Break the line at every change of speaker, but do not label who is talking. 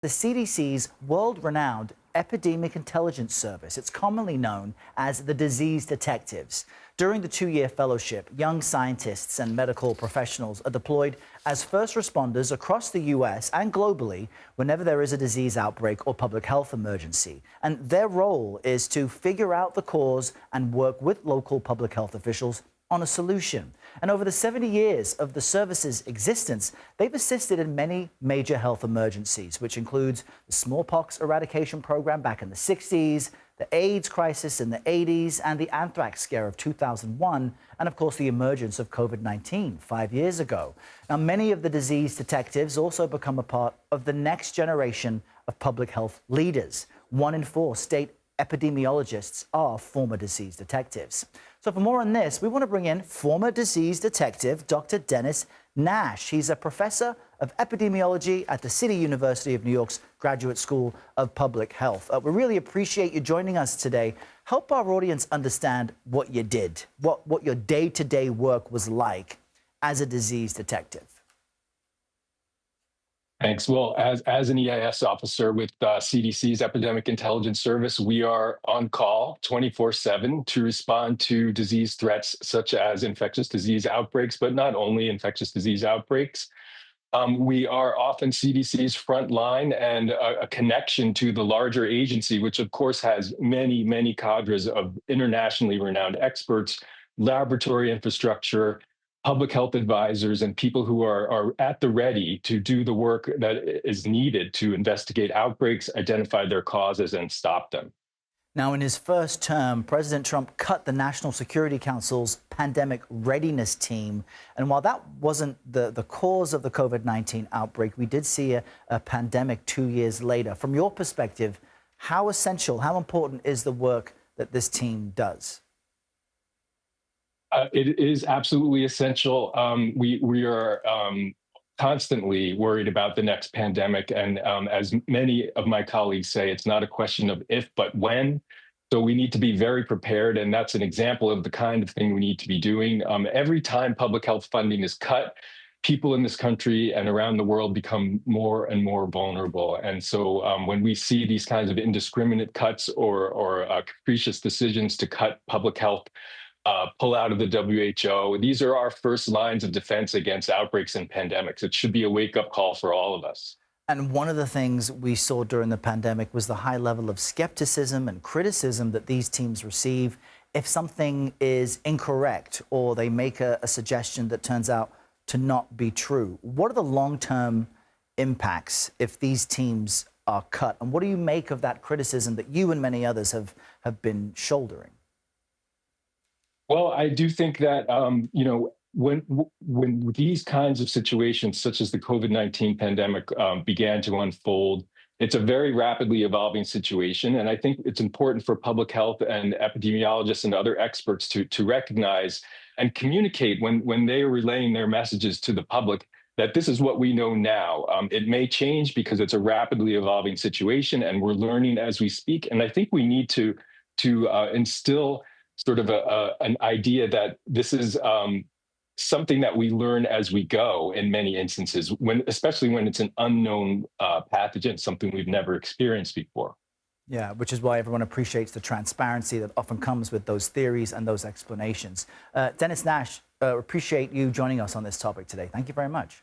The CDC's world-renowned Epidemic Intelligence Service. It's commonly known as the disease detectives. During the two-year fellowship, young scientists and medical professionals are deployed as first responders across the U.S. and globally whenever there is a disease outbreak or public health emergency. And their role is to figure out the cause and work with local public health officials on a solution. And over the 70 years of the service's existence, they've assisted in many major health emergencies, which includes the smallpox eradication program back in the 60s, the AIDS crisis in the 80s, and the anthrax scare of 2001, and of course the emergence of COVID-19 5 years ago. Now, many of the disease detectives also become a part of the next generation of public health leaders. 1 in 4 state epidemiologists are former disease detectives. So for more on this, we want to bring in former disease detective Dr. Denis Nash. He's a professor of epidemiology at the City University of New York's Graduate School of Public Health. We really appreciate you joining us today. Help our audience understand what you did, what your day-to-day work was like as a disease detective.
Thanks. Well, as an EIS officer with CDC's Epidemic Intelligence Service, we are on call 24/7 to respond to disease threats such as infectious disease outbreaks, but not only infectious disease outbreaks. We are often CDC's front line and a connection to the larger agency, which of course has many, many cadres of internationally renowned experts, laboratory infrastructure, public health advisors, and people who are at the ready to do the work that is needed to investigate outbreaks, identify their causes, and stop them.
Now, in his first term, President Trump cut the National Security Council's pandemic readiness team. And while that wasn't the cause of the COVID-19 outbreak, we did see a pandemic 2 years later. From your perspective, how essential, how important is the work that this team does?
It is absolutely essential. We are constantly worried about the next pandemic. And as many of my colleagues say, it's not a question of if, but when. So we need to be very prepared. And that's an example of the kind of thing we need to be doing. Every time public health funding is cut, people in this country and around the world become more and more vulnerable. And so when we see these kinds of indiscriminate cuts or capricious decisions to cut public health, pull out of the WHO. These are our first lines of defense against outbreaks and pandemics. It should be a wake-up call for all of us.
And one of the things we saw during the pandemic was the high level of skepticism and criticism that these teams receive if something is incorrect or they make a suggestion that turns out to not be true. What are the long-term impacts if these teams are cut? And what do you make of that criticism that you and many others have been shouldering?
Well, I do think that when these kinds of situations, such as the COVID-19 pandemic, began to unfold, it's a very rapidly evolving situation, and I think it's important for public health and epidemiologists and other experts to recognize and communicate when they are relaying their messages to the public that this is what we know now. It may change because it's a rapidly evolving situation, and we're learning as we speak. And I think we need to instill sort of an idea that this is something that we learn as we go in many instances, especially when it's an unknown pathogen, something we've never experienced before.
Yeah, which is why everyone appreciates the transparency that often comes with those theories and those explanations. Denis Nash, appreciate you joining us on this topic today. Thank you very much.